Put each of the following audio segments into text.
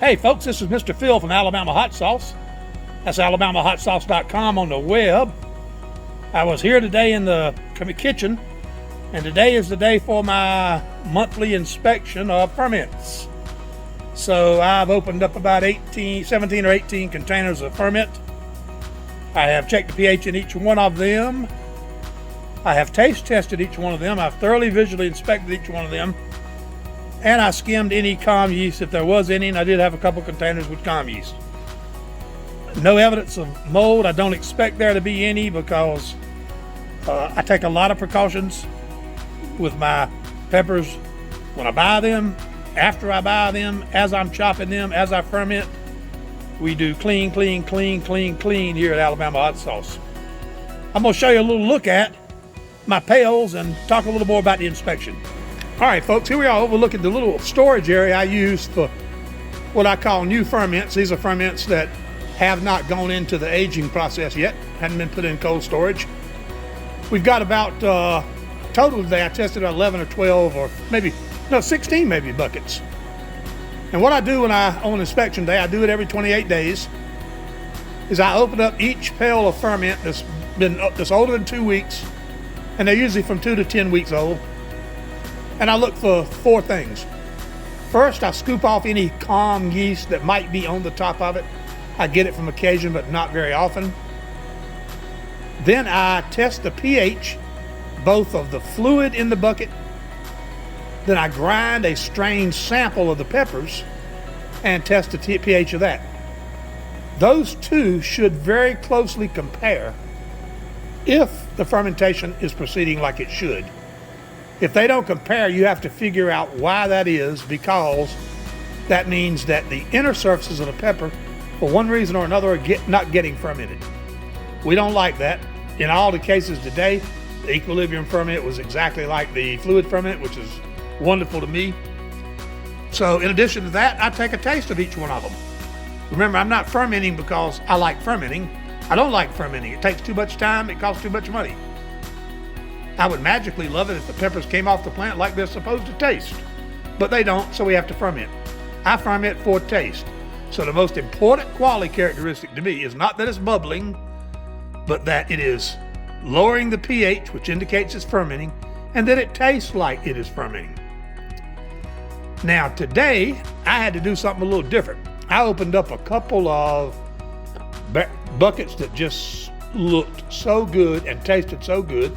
Hey folks, this is Mr. Phil from Alabama Hot Sauce. That's alabamahotsauce.com on the web. I was here today in the kitchen, and today is the day for my monthly inspection of ferments. So I've opened up about 17 or 18 containers of ferment. I have checked the pH in each one of them. I have taste tested each one of them. I've thoroughly visually inspected each one of them. And I skimmed any comm yeast if there was any, and I did have a couple containers with comm yeast. No evidence of mold. I don't expect there to be any because I take a lot of precautions with my peppers when I buy them, after I buy them, as I'm chopping them, as I ferment. We do clean here at Alabama Hot Sauce. I'm going to show you a little look at my pails and talk a little more about the inspection. All right, folks, here we are overlooking the little storage area I use for what I call new ferments. These are ferments that have not gone into the aging process yet, hadn't been put in cold storage. We've got about, total today, I tested 11 or 12 or 16 maybe buckets. And what I do on inspection day, I do it every 28 days, is I open up each pail of ferment that's older than 2 weeks, and they're usually from 2 to 10 weeks old. And I look for 4 things. First, I scoop off any comm yeast that might be on the top of it. I get it from occasion, but not very often. Then I test the pH, both of the fluid in the bucket. Then I grind a strained sample of the peppers and test the pH of that. Those two should very closely compare if the fermentation is proceeding like it should. If they don't compare, you have to figure out why that is, because that means that the inner surfaces of the pepper, for one reason or another, are not getting fermented. We don't like that. In all the cases today, the equilibrium ferment was exactly like the fluid ferment, which is wonderful to me. So in addition to that, I take a taste of each one of them. Remember, I'm not fermenting because I like fermenting. I don't like fermenting. It takes too much time. It costs too much money. I would magically love it if the peppers came off the plant like they're supposed to taste, but they don't, so we have to ferment. I ferment for taste. So the most important quality characteristic to me is not that it's bubbling, but that it is lowering the pH, which indicates it's fermenting, and that it tastes like it is fermenting. Now today, I had to do something a little different. I opened up a couple of buckets that just looked so good and tasted so good.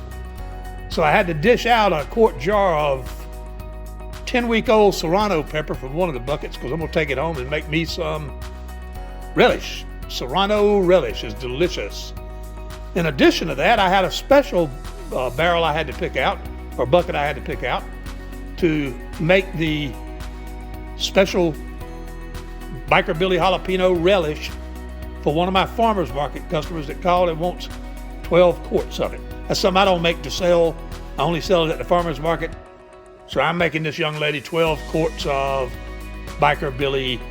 So I had to dish out a quart jar of 10-week-old Serrano pepper from one of the buckets because I'm going to take it home and make me some relish. Serrano relish is delicious. In addition to that, I had a special barrel I had to pick out, or bucket I had to pick out, to make the special Biker Billy Jalapeno relish for one of my farmer's market customers that called and wants 12 quarts of it. That's something I don't make to sell. I only sell it at the farmer's market. So I'm making this young lady 12 quarts of Biker Billy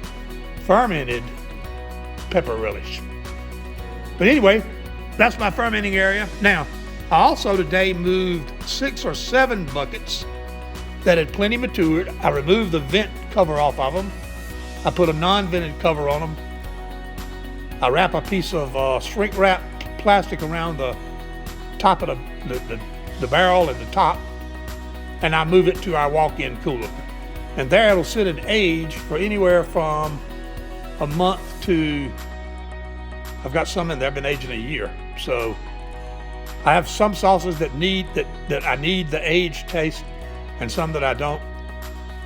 fermented pepper relish. But anyway, that's my fermenting area. Now, I also today moved 6 or 7 buckets that had plenty matured. I removed the vent cover off of them. I put a non-vented cover on them. I wrap a piece of shrink wrap plastic around the top of the barrel and the top, and I move it to our walk-in cooler. And there it'll sit and age for anywhere from a month to, I've got some in there I've been aging a year. So I have some sauces that I need the aged taste and some that I don't.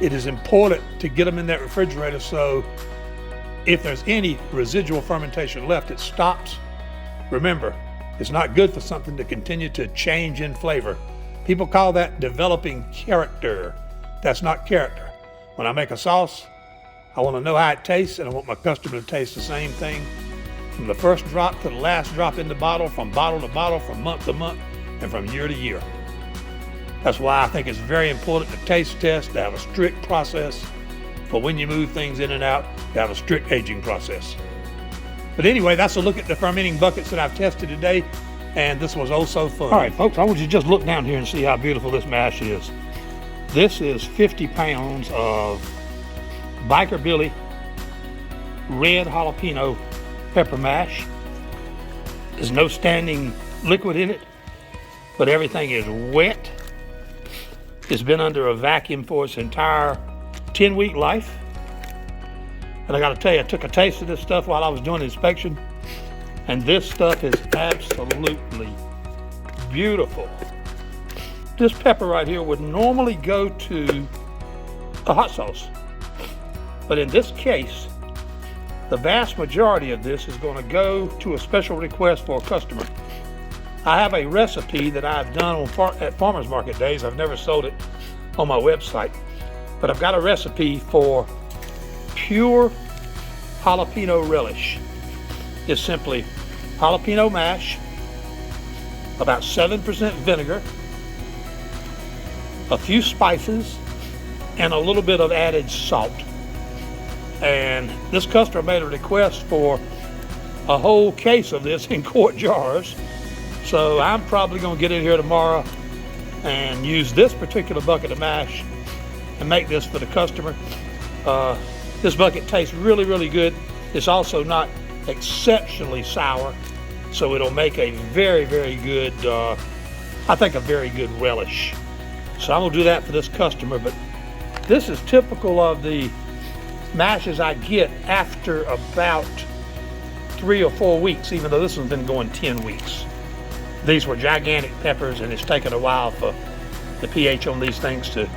It is important to get them in that refrigerator so if there's any residual fermentation left, it stops. Remember, it's not good for something to continue to change in flavor. People call that developing character. That's not character. When I make a sauce, I want to know how it tastes, and I want my customer to taste the same thing from the first drop to the last drop in the bottle, from bottle to bottle, from month to month, and from year to year. That's why I think it's very important to taste test, to have a strict process for when you move things in and out, to have a strict aging process. But anyway, that's a look at the fermenting buckets that I've tested today, and this was also fun. All right, folks, I want you to just look down here and see how beautiful this mash is. This is 50 pounds of Biker Billy red jalapeno pepper mash. There's no standing liquid in it, but everything is wet. It's been under a vacuum for its entire 10-week life. And I gotta tell you, I took a taste of this stuff while I was doing the inspection, and this stuff is absolutely beautiful. This pepper right here would normally go to a hot sauce, but in this case, the vast majority of this is going to go to a special request for a customer. I have a recipe that I've done at farmers market days. I've never sold it on my website, but I've got a recipe for pure jalapeno relish. It's simply jalapeno mash, about 7% vinegar, a few spices, and a little bit of added salt. And this customer made a request for a whole case of this in quart jars. So I'm probably going to get in here tomorrow and use this particular bucket of mash and make this for the customer. This bucket tastes really, really good. It's also not exceptionally sour, so it'll make a very, very good, I think a very good relish. So I'm going to do that for this customer, but this is typical of the mashes I get after about 3 or 4 weeks, even though this one's been going 10 weeks. These were gigantic peppers, and it's taken a while for the pH on these things to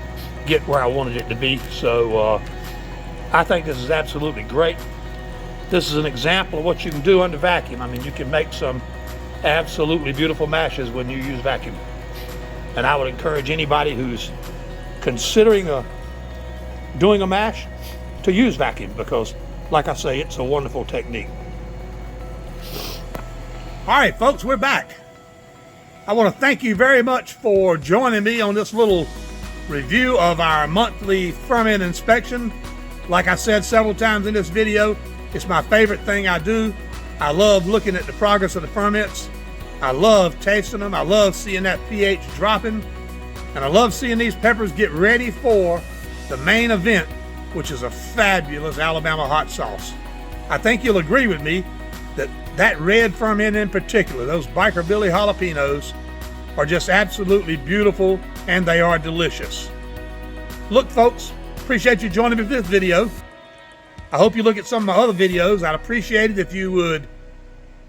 get where I wanted it to be. So I think this is absolutely great. This is an example of what you can do under vacuum. I mean, you can make some absolutely beautiful mashes when you use vacuum. And I would encourage anybody who's considering doing a mash to use vacuum, because like I say, it's a wonderful technique. All right, folks, we're back. I want to thank you very much for joining me on this little review of our monthly ferment inspection. Like I said several times in this video, it's my favorite thing I do. I love looking at the progress of the ferments. I love tasting them. I love seeing that pH dropping. And I love seeing these peppers get ready for the main event, which is a fabulous Alabama hot sauce. I think you'll agree with me that that red ferment in particular, those Biker Billy jalapenos, are just absolutely beautiful, and they are delicious. Look, folks, appreciate you joining me for this video. I hope you look at some of my other videos. I'd appreciate it if you would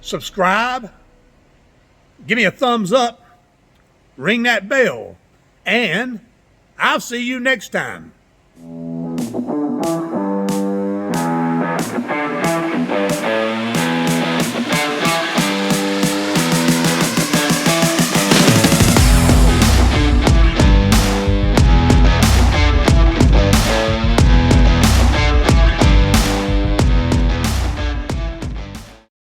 subscribe, give me a thumbs up, ring that bell, and I'll see you next time.